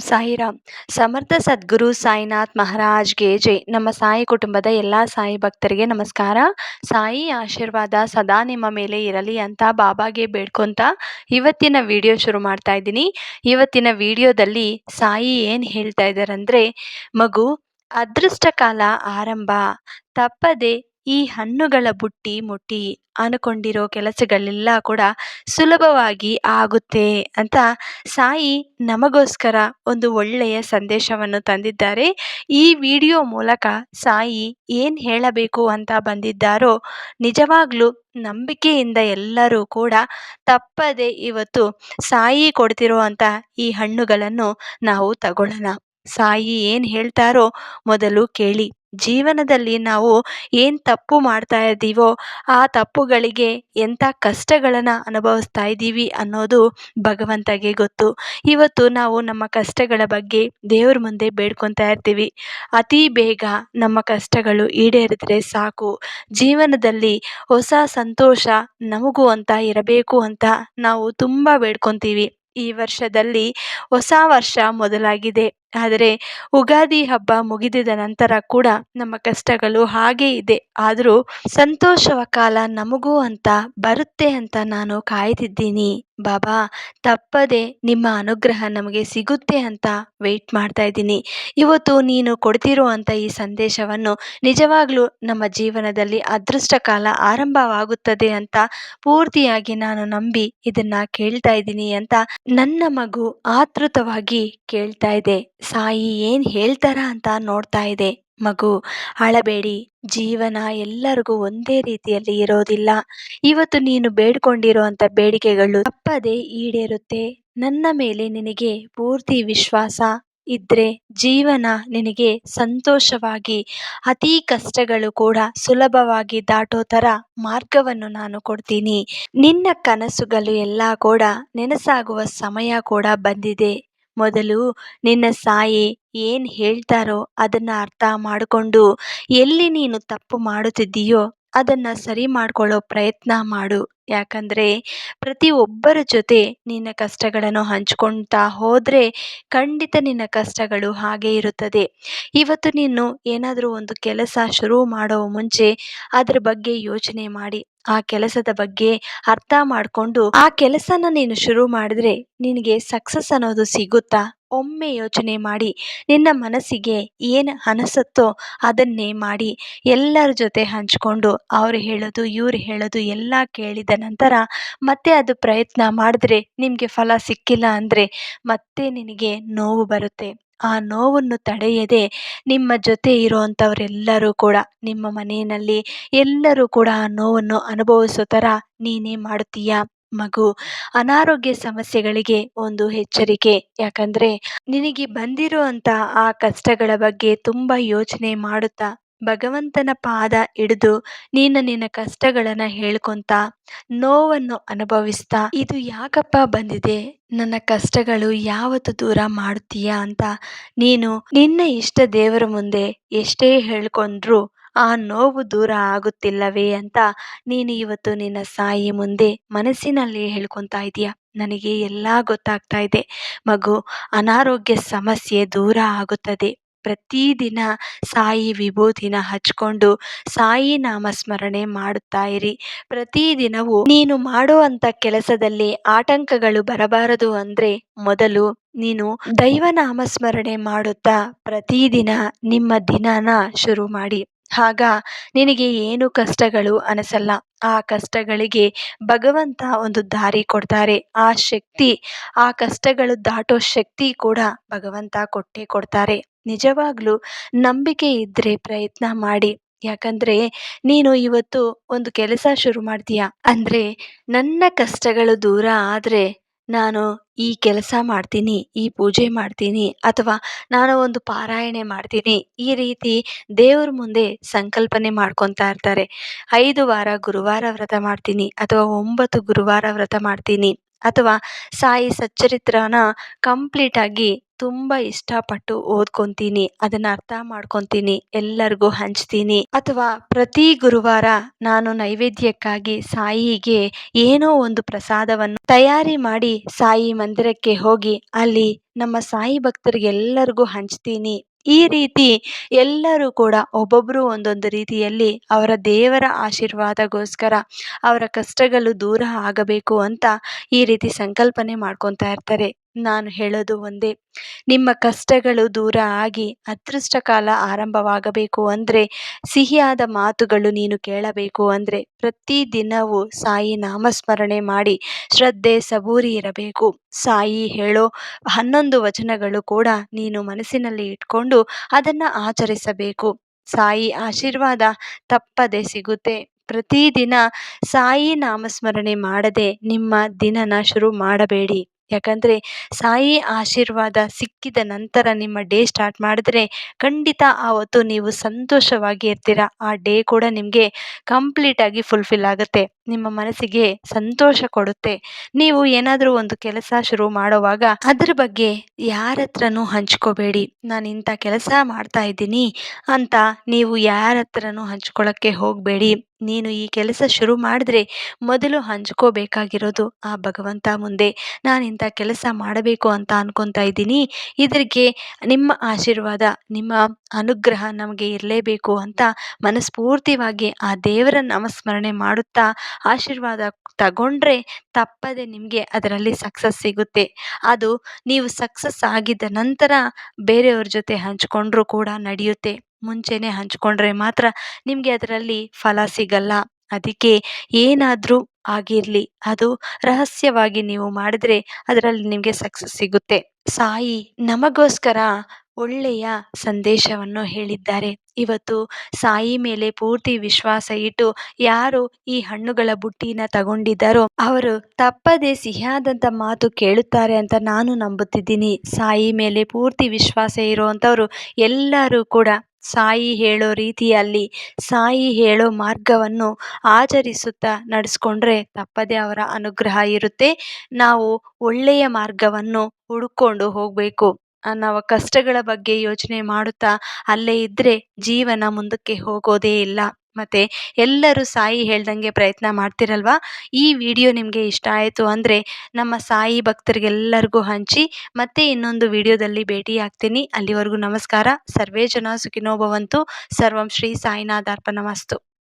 ಸಾಯಿರಾಮ್. ಸಮರ್ಥ ಸದ್ಗುರು ಸಾಯಿನಾಥ್ ಮಹಾರಾಜ್ಗೆ ಜೈ. ನಮ್ಮ ಸಾಯಿ ಕುಟುಂಬದ ಎಲ್ಲ ಸಾಯಿ ಭಕ್ತರಿಗೆ ನಮಸ್ಕಾರ. ಸಾಯಿ ಆಶೀರ್ವಾದ ಸದಾ ನಿಮ್ಮ ಮೇಲೆ ಇರಲಿ ಅಂತ ಬಾಬಾಗೆ ಬೇಡ್ಕೊಂತ ಇವತ್ತಿನ ವಿಡಿಯೋ ಶುರು ಮಾಡ್ತಾ ಇದ್ದೀನಿ. ಇವತ್ತಿನ ವಿಡಿಯೋದಲ್ಲಿ ಸಾಯಿ ಏನು ಹೇಳ್ತಾ ಇದ್ದಾರಂದ್ರೆ, ಮಗು, ಅದೃಷ್ಟ ಕಾಲ ಆರಂಭ. ತಪ್ಪದೆ ಈ ಹಣ್ಣುಗಳ ಬುಟ್ಟಿ ಮುಟ್ಟಿ ಅನ್ಕೊಂಡಿರೋ ಕೆಲಸಗಳೆಲ್ಲ ಕೂಡ ಸುಲಭವಾಗಿ ಆಗುತ್ತೆ ಅಂತ ಸಾಯಿ ನಮಗೋಸ್ಕರ ಒಂದು ಒಳ್ಳೆಯ ಸಂದೇಶವನ್ನು ತಂದಿದ್ದಾರೆ. ಈ ವಿಡಿಯೋ ಮೂಲಕ ಸಾಯಿ ಏನು ಹೇಳಬೇಕು ಅಂತ ಬಂದಿದ್ದಾರೋ ನಿಜವಾಗ್ಲೂ ನಂಬಿಕೆಯಿಂದ ಎಲ್ಲರೂ ಕೂಡ ತಪ್ಪದೆ ಇವತ್ತು ಸಾಯಿ ಕೊಡ್ತಿರೋ ಈ ಹಣ್ಣುಗಳನ್ನು ನಾವು ತಗೊಳ್ಳೋಣ. ಸಾಯಿ ಏನು ಹೇಳ್ತಾರೋ ಮೊದಲು ಕೇಳಿ. ಜೀವನದಲ್ಲಿ ನಾವು ಏನು ತಪ್ಪು ಮಾಡ್ತಾ ಇದ್ದೀವೋ ಆ ತಪ್ಪುಗಳಿಗೆ ಎಂಥ ಕಷ್ಟಗಳನ್ನು ಅನುಭವಿಸ್ತಾ ಇದ್ದೀವಿ ಅನ್ನೋದು ಭಗವಂತಗೆ ಗೊತ್ತು. ಇವತ್ತು ನಾವು ನಮ್ಮ ಕಷ್ಟಗಳ ಬಗ್ಗೆ ದೇವ್ರ ಮುಂದೆ ಬೇಡ್ಕೊತಾ ಇರ್ತೀವಿ. ಅತಿ ಬೇಗ ನಮ್ಮ ಕಷ್ಟಗಳು ಈಡೇರಿದ್ರೆ ಸಾಕು, ಜೀವನದಲ್ಲಿ ಹೊಸ ಸಂತೋಷ ನಮಗೂ ಅಂತ ಇರಬೇಕು ಅಂತ ನಾವು ತುಂಬ ಬೇಡ್ಕೊತೀವಿ. ಈ ವರ್ಷದಲ್ಲಿ ಹೊಸ ವರ್ಷ ಮೊದಲಾಗಿದೆ, ಆದರೆ ಉಗಾದಿ ಹಬ್ಬ ಮುಗಿದಿದ ನಂತರ ಕೂಡ ನಮ್ಮ ಕಷ್ಟಗಳು ಹಾಗೇ ಇದೆ. ಆದರೂ ಸಂತೋಷವ ಕಾಲ ನಮಗೂ ಅಂತ ಬರುತ್ತೆ ಅಂತ ನಾನು ಕಾಯ್ತಿದ್ದೀನಿ. ಬಾಬಾ, ತಪ್ಪದೆ ನಿಮ್ಮ ಅನುಗ್ರಹ ನಮಗೆ ಸಿಗುತ್ತೆ ಅಂತ ವೆಯ್ಟ್ ಮಾಡ್ತಾ ಇದ್ದೀನಿ. ಇವತ್ತು ನೀನು ಕೊಡ್ತಿರೋ ಈ ಸಂದೇಶವನ್ನು ನಿಜವಾಗ್ಲೂ ನಮ್ಮ ಜೀವನದಲ್ಲಿ ಅದೃಷ್ಟ ಕಾಲ ಆರಂಭವಾಗುತ್ತದೆ ಅಂತ ಪೂರ್ತಿಯಾಗಿ ನಾನು ನಂಬಿ ಇದನ್ನ ಕೇಳ್ತಾ ಇದ್ದೀನಿ ಅಂತ ನನ್ನ ಮಗು ಆತೃತವಾಗಿ ಕೇಳ್ತಾ ಇದೆ. ಸಾಯಿ ಏನು ಹೇಳ್ತಾರ ಅಂತ ನೋಡ್ತಾ ಇದೆ. ಮಗು, ಅಳಬೇಡಿ. ಜೀವನ ಎಲ್ಲರಿಗೂ ಒಂದೇ ರೀತಿಯಲ್ಲಿ ಇರೋದಿಲ್ಲ. ಇವತ್ತು ನೀನು ಬೇಡ್ಕೊಂಡಿರೋ ಬೇಡಿಕೆಗಳು ತಪ್ಪದೆ ಈಡೇರುತ್ತೆ. ನನ್ನ ಮೇಲೆ ನಿನಗೆ ಪೂರ್ತಿ ವಿಶ್ವಾಸ ಇದ್ರೆ ಜೀವನ ನಿನಗೆ ಸಂತೋಷವಾಗಿ, ಅತಿ ಕಷ್ಟಗಳು ಕೂಡ ಸುಲಭವಾಗಿ ದಾಟೋ ಥರ ಮಾರ್ಗವನ್ನು ನಾನು ಕೊಡ್ತೀನಿ. ನಿನ್ನ ಕನಸುಗಳು ಎಲ್ಲ ಕೂಡ ನೆನಸಾಗುವ ಸಮಯ ಕೂಡ ಬಂದಿದೆ. ಮೊದಲು ನಿನ್ನ ಸಾಯಿ ಏನು ಹೇಳ್ತಾರೋ ಅದನ್ನು ಅರ್ಥ ಮಾಡಿಕೊಂಡು ಎಲ್ಲಿ ನೀನು ತಪ್ಪು ಮಾಡುತ್ತಿದ್ದೀಯೋ ಅದನ್ನು ಸರಿ ಮಾಡ್ಕೊಳ್ಳೋ ಪ್ರಯತ್ನ ಮಾಡು. ಯಾಕಂದರೆ ಪ್ರತಿಯೊಬ್ಬರ ಜೊತೆ ನಿನ್ನ ಕಷ್ಟಗಳನ್ನು ಹಂಚ್ಕೊಳ್ತಾ ಹೋದರೆ ಖಂಡಿತ ನಿನ್ನ ಕಷ್ಟಗಳು ಹಾಗೇ ಇರುತ್ತದೆ. ಇವತ್ತು ನೀನು ಏನಾದರೂ ಒಂದು ಕೆಲಸ ಶುರು ಮಾಡೋ ಮುಂಚೆ ಅದ್ರ ಬಗ್ಗೆ ಯೋಚನೆ ಮಾಡಿ, ಆ ಕೆಲಸದ ಬಗ್ಗೆ ಅರ್ಥ ಮಾಡಿಕೊಂಡು ಆ ಕೆಲಸನ ನೀನು ಶುರು ಮಾಡಿದ್ರೆ ನಿನಗೆ ಸಕ್ಸಸ್ ಅನ್ನೋದು ಸಿಗುತ್ತಾ? ಒಮ್ಮೆ ಯೋಚನೆ ಮಾಡಿ. ನಿನ್ನ ಮನಸ್ಸಿಗೆ ಏನು ಅನಿಸುತ್ತೋ ಅದನ್ನೇ ಮಾಡಿ. ಎಲ್ಲರ ಜೊತೆ ಹಂಚ್ಕೊಂಡು ಅವ್ರು ಹೇಳೋದು ಇವ್ರು ಹೇಳೋದು ಎಲ್ಲ ಕೇಳಿದ ನಂತರ ಮತ್ತೆ ಅದು ಪ್ರಯತ್ನ ಮಾಡಿದ್ರೆ ನಿಮಗೆ ಫಲ ಸಿಕ್ಕಿಲ್ಲ ಅಂದರೆ ಮತ್ತೆ ನಿನಗೆ ನೋವು ಬರುತ್ತೆ. ಆ ನೋವನ್ನು ತಡೆಯದೆ ನಿಮ್ಮ ಜೊತೆ ಇರೋವಂಥವರೆಲ್ಲರೂ ಕೂಡ, ನಿಮ್ಮ ಮನೆಯಲ್ಲಿ ಎಲ್ಲರೂ ಕೂಡ ಆ ನೋವನ್ನು ಅನುಭವಿಸೋ ಥರ ನೀನೇ ಮಾಡುತ್ತೀಯ. ಮಗು, ಅನಾರೋಗ್ಯ ಸಮಸ್ಯೆಗಳಿಗೆ ಒಂದು ಎಚ್ಚರಿಕೆ. ಯಾಕಂದರೆ ನಿನಗೆ ಬಂದಿರೋ ಆ ಕಷ್ಟಗಳ ಬಗ್ಗೆ ತುಂಬ ಯೋಚನೆ ಮಾಡುತ್ತಾ ಭಗವಂತನ ಪಾದ ಹಿಡಿದು ನೀನು ನಿನ್ನ ಕಷ್ಟಗಳನ್ನು ಹೇಳ್ಕೊತ ನೋವನ್ನು ಅನುಭವಿಸ್ತಾ ಇದು ಯಾಕಪ್ಪ ಬಂದಿದೆ, ನನ್ನ ಕಷ್ಟಗಳು ಯಾವತ್ತು ದೂರ ಮಾಡುತ್ತೀಯಾ ಅಂತ ನೀನು ನಿನ್ನ ಇಷ್ಟ ದೇವರ ಮುಂದೆ ಎಷ್ಟೇ ಹೇಳ್ಕೊಂಡ್ರೂ ಆ ನೋವು ದೂರ ಆಗುತ್ತಿಲ್ಲವೇ ಅಂತ ನೀನು ಇವತ್ತು ನಿನ್ನ ಸಾಯಿ ಮುಂದೆ ಮನಸ್ಸಿನಲ್ಲಿ ಹೇಳ್ಕೊತಾ ಇದೀಯ. ನನಗೆ ಎಲ್ಲ ಗೊತ್ತಾಗ್ತಾ ಇದೆ ಮಗು. ಅನಾರೋಗ್ಯ ಸಮಸ್ಯೆ ದೂರ ಆಗುತ್ತದೆ. ಪ್ರತಿದಿನ ಸಾಯಿ ವಿಭೂತಿನ ಹಚ್ಕೊಂಡು ಸಾಯಿ ನಾಮಸ್ಮರಣೆ ಮಾಡುತ್ತಾ ಇರಿ. ಪ್ರತಿದಿನವೂ ನೀನು ಮಾಡೋ ಕೆಲಸದಲ್ಲಿ ಆಟಂಕಗಳು ಬರಬಾರದು ಅಂದರೆ ಮೊದಲು ನೀನು ದೈವ ನಾಮಸ್ಮರಣೆ ಮಾಡುತ್ತಾ ಪ್ರತಿದಿನ ನಿಮ್ಮ ದಿನನ ಶುರು ಮಾಡಿ. ಆಗ ನಿನಗೆ ಏನು ಕಷ್ಟಗಳು ಅನಿಸಲ್ಲ. ಆ ಕಷ್ಟಗಳಿಗೆ ಭಗವಂತ ಒಂದು ದಾರಿ ಕೊಡ್ತಾರೆ. ಆ ಶಕ್ತಿ, ಆ ಕಷ್ಟಗಳು ದಾಟೋ ಶಕ್ತಿ ಕೂಡ ಭಗವಂತ ಕೊಟ್ಟೇ ಕೊಡ್ತಾರೆ. ನಿಜವಾಗ್ಲೂ ನಂಬಿಕೆ ಇದ್ದರೆ ಪ್ರಯತ್ನ ಮಾಡಿ. ಯಾಕಂದರೆ ನೀನು ಇವತ್ತು ಒಂದು ಕೆಲಸ ಶುರು ಮಾಡ್ತೀಯ ಅಂದರೆ ನನ್ನ ಕಷ್ಟಗಳು ದೂರ ಆದರೆ ನಾನು ಈ ಕೆಲಸ ಮಾಡ್ತೀನಿ, ಈ ಪೂಜೆ ಮಾಡ್ತೀನಿ, ಅಥವಾ ನಾನು ಒಂದು ಪಾರಾಯಣೆ ಮಾಡ್ತೀನಿ, ಈ ರೀತಿ ದೇವ್ರ ಮುಂದೆ ಸಂಕಲ್ಪನೆ ಮಾಡ್ಕೊತಾ ಇರ್ತಾರೆ. 5 ವಾರ ಗುರುವಾರ ವ್ರತ ಮಾಡ್ತೀನಿ, ಅಥವಾ 9 ಗುರುವಾರ ವ್ರತ ಮಾಡ್ತೀನಿ, ಅಥವಾ ಸಾಯಿ ಸಚ್ಚರಿತ್ರನ ಕಂಪ್ಲೀಟಾಗಿ ತುಂಬ ಇಷ್ಟಪಟ್ಟು ಓದ್ಕೊಂತೀನಿ, ಅದನ್ನ ಅರ್ಥ ಮಾಡ್ಕೊಂತೀನಿ, ಎಲ್ಲರಿಗೂ ಹಂಚ್ತೀನಿ. ಅಥವಾ ಪ್ರತಿ ಗುರುವಾರ ನಾನು ನೈವೇದ್ಯಕ್ಕಾಗಿ ಸಾಯಿಗೆ ಏನೋ ಒಂದು ಪ್ರಸಾದವನ್ನು ತಯಾರಿ ಮಾಡಿ ಸಾಯಿ ಮಂದಿರಕ್ಕೆ ಹೋಗಿ ಅಲ್ಲಿ ನಮ್ಮ ಸಾಯಿ ಭಕ್ತರಿಗೆಲ್ಲರಿಗೂ ಹಂಚ್ತೀನಿ. ಈ ರೀತಿ ಎಲ್ಲರೂ ಕೂಡ ಒಬ್ಬೊಬ್ಬರು ಒಂದೊಂದು ರೀತಿಯಲ್ಲಿ ಅವರ ದೇವರ ಆಶೀರ್ವಾದಗೋಸ್ಕರ ಅವರ ಕಷ್ಟಗಳು ದೂರ ಆಗಬೇಕು ಅಂತ ಈ ರೀತಿ ಸಂಕಲ್ಪನೆ ಮಾಡ್ಕೊತಾ ಇರ್ತಾರೆ. ನಾನು ಹೇಳೋದು ಒಂದೇ, ನಿಮ್ಮ ಕಷ್ಟಗಳು ದೂರ ಆಗಿ ಅದೃಷ್ಟ ಕಾಲ ಆರಂಭವಾಗಬೇಕು ಅಂದರೆ, ಸಿಹಿಯಾದ ಮಾತುಗಳು ನೀನು ಕೇಳಬೇಕು ಅಂದರೆ ಪ್ರತಿ ದಿನವೂ ಸಾಯಿ ನಾಮಸ್ಮರಣೆ ಮಾಡಿ ಶ್ರದ್ಧೆ ಸಬೂರಿ ಇರಬೇಕು. ಸಾಯಿ ಹೇಳೋ 11 ವಚನಗಳು ಕೂಡ ನೀನು ಮನಸ್ಸಿನಲ್ಲಿ ಇಟ್ಕೊಂಡು ಅದನ್ನು ಆಚರಿಸಬೇಕು. ಸಾಯಿ ಆಶೀರ್ವಾದ ತಪ್ಪದೆ ಸಿಗುತ್ತೆ. ಪ್ರತಿದಿನ ಸಾಯಿ ನಾಮಸ್ಮರಣೆ ಮಾಡದೆ ನಿಮ್ಮ ದಿನನ ಶುರು ಮಾಡಬೇಡಿ. ಯಾಕಂದರೆ ಸಾಯಿ ಆಶೀರ್ವಾದ ಸಿಕ್ಕಿದ ನಂತರ ನಿಮ್ಮ ಡೇ ಸ್ಟಾರ್ಟ್ ಮಾಡಿದ್ರೆ ಖಂಡಿತ ಆವತ್ತು ನೀವು ಸಂತೋಷವಾಗಿ ಇರ್ತೀರ. ಆ ಡೇ ಕೂಡ ನಿಮಗೆ ಕಂಪ್ಲೀಟಾಗಿ ಫುಲ್ಫಿಲ್ ಆಗುತ್ತೆ, ನಿಮ್ಮ ಮನಸ್ಸಿಗೆ ಸಂತೋಷ ಕೊಡುತ್ತೆ. ನೀವು ಏನಾದರೂ ಒಂದು ಕೆಲಸ ಶುರು ಮಾಡುವಾಗ ಅದ್ರ ಬಗ್ಗೆ ಯಾರ ಹತ್ರನೂ ಹಂಚ್ಕೋಬೇಡಿ. ನಾನು ಇಂಥ ಕೆಲಸ ಮಾಡ್ತಾ ಇದ್ದೀನಿ ಅಂತ ನೀವು ಯಾರ ಹತ್ರನೂ ಹಂಚ್ಕೊಳ್ಳೋಕ್ಕೆ ಹೋಗಬೇಡಿ. ನೀನು ಈ ಕೆಲಸ ಶುರು ಮಾಡಿದ್ರೆ ಮೊದಲು ಹಂಚ್ಕೋಬೇಕಾಗಿರೋದು ಆ ಭಗವಂತ ಮುಂದೆ. ನಾನು ಇಂಥ ಕೆಲಸ ಮಾಡಬೇಕು ಅಂತ ಅನ್ಕೊತಾ ಇದ್ದೀನಿ, ಇದಕ್ಕೆ ನಿಮ್ಮ ಆಶೀರ್ವಾದ, ನಿಮ್ಮ ಅನುಗ್ರಹ ನಮಗೆ ಇರಲೇಬೇಕು ಅಂತ ಮನಸ್ಫೂರ್ತಿಯಾಗಿ ಆ ದೇವರ ನಾಮಸ್ಮರಣೆ ಮಾಡುತ್ತಾ ಆಶೀರ್ವಾದ ತಗೊಂಡ್ರೆ ತಪ್ಪದೆ ನಿಮಗೆ ಅದರಲ್ಲಿ ಸಕ್ಸಸ್ ಸಿಗುತ್ತೆ. ಅದು ನೀವು ಸಕ್ಸಸ್ ಆಗಿದ್ದ ನಂತರ ಬೇರೆಯವ್ರ ಜೊತೆ ಹಂಚ್ಕೊಂಡ್ರೂ ಕೂಡ ನಡೆಯುತ್ತೆ. ಮುಂಚೆನೇ ಹಂಚ್ಕೊಂಡ್ರೆ ಮಾತ್ರ ನಿಮಗೆ ಅದರಲ್ಲಿ ಫಲ ಸಿಗಲ್ಲ. ಅದಕ್ಕೆ ಏನಾದರೂ ಆಗಿರಲಿ, ಅದು ರಹಸ್ಯವಾಗಿ ನೀವು ಮಾಡಿದ್ರೆ ಅದರಲ್ಲಿ ನಿಮಗೆ ಸಕ್ಸಸ್ ಸಿಗುತ್ತೆ. ಸಾಯಿ ನಮಗೋಸ್ಕರ ಒಳ್ಳೆಯ ಸಂದೇಶವನ್ನು ಹೇಳಿದ್ದಾರೆ. ಇವತ್ತು ಸಾಯಿ ಮೇಲೆ ಪೂರ್ತಿ ವಿಶ್ವಾಸ ಇಟ್ಟು ಯಾರು ಈ ಹಣ್ಣುಗಳ ಬುಟ್ಟಿನ ತಗೊಂಡಿದ್ದಾರೋ ಅವರು ತಪ್ಪದೆ ಸಿಹಿಯಾದಂಥ ಮಾತು ಕೇಳುತ್ತಾರೆ ಅಂತ ನಾನು ನಂಬುತ್ತಿದ್ದೀನಿ. ಸಾಯಿ ಮೇಲೆ ಪೂರ್ತಿ ವಿಶ್ವಾಸ ಇರುವಂಥವ್ರು ಎಲ್ಲರೂ ಕೂಡ ಸಾಯಿ ಹೇಳೋ ರೀತಿಯಲ್ಲಿ, ಸಾಯಿ ಹೇಳೋ ಮಾರ್ಗವನ್ನು ಆಚರಿಸುತ್ತಾ ನಡೆಸ್ಕೊಂಡ್ರೆ ತಪ್ಪದೆ ಅವರ ಅನುಗ್ರಹ ಇರುತ್ತೆ. ನಾವು ಒಳ್ಳೆಯ ಮಾರ್ಗವನ್ನು ಹುಡುಕೊಂಡು ಹೋಗಬೇಕು. ನಾವು ಕಷ್ಟಗಳ ಬಗ್ಗೆ ಯೋಚನೆ ಮಾಡುತ್ತಾ ಅಲ್ಲೇ ಇದ್ದರೆ ಜೀವನ ಮುಂದಕ್ಕೆ ಹೋಗೋದೇ ಇಲ್ಲ. ಮತ್ತು ಎಲ್ಲರೂ ಸಾಯಿ ಹೇಳ್ದಂಗೆ ಪ್ರಯತ್ನ ಮಾಡ್ತಿರಲ್ವಾ? ಈ ವಿಡಿಯೋ ನಿಮಗೆ ಇಷ್ಟ ಆಯಿತು ಅಂದರೆ ನಮ್ಮ ಸಾಯಿ ಭಕ್ತರಿಗೆಲ್ಲರಿಗೂ ಹಂಚಿ. ಮತ್ತೆ ಇನ್ನೊಂದು ವಿಡಿಯೋದಲ್ಲಿ ಭೇಟಿ ಆಗ್ತೀನಿ. ಅಲ್ಲಿವರೆಗೂ ನಮಸ್ಕಾರ. ಸರ್ವೇ ಜನ ಸುಖಿನೋ ಭವಂತು. ಸರ್ವಂ ಶ್ರೀ ಸಾಯಿನಾಥಾರ್ಪಣಮಸ್ತು.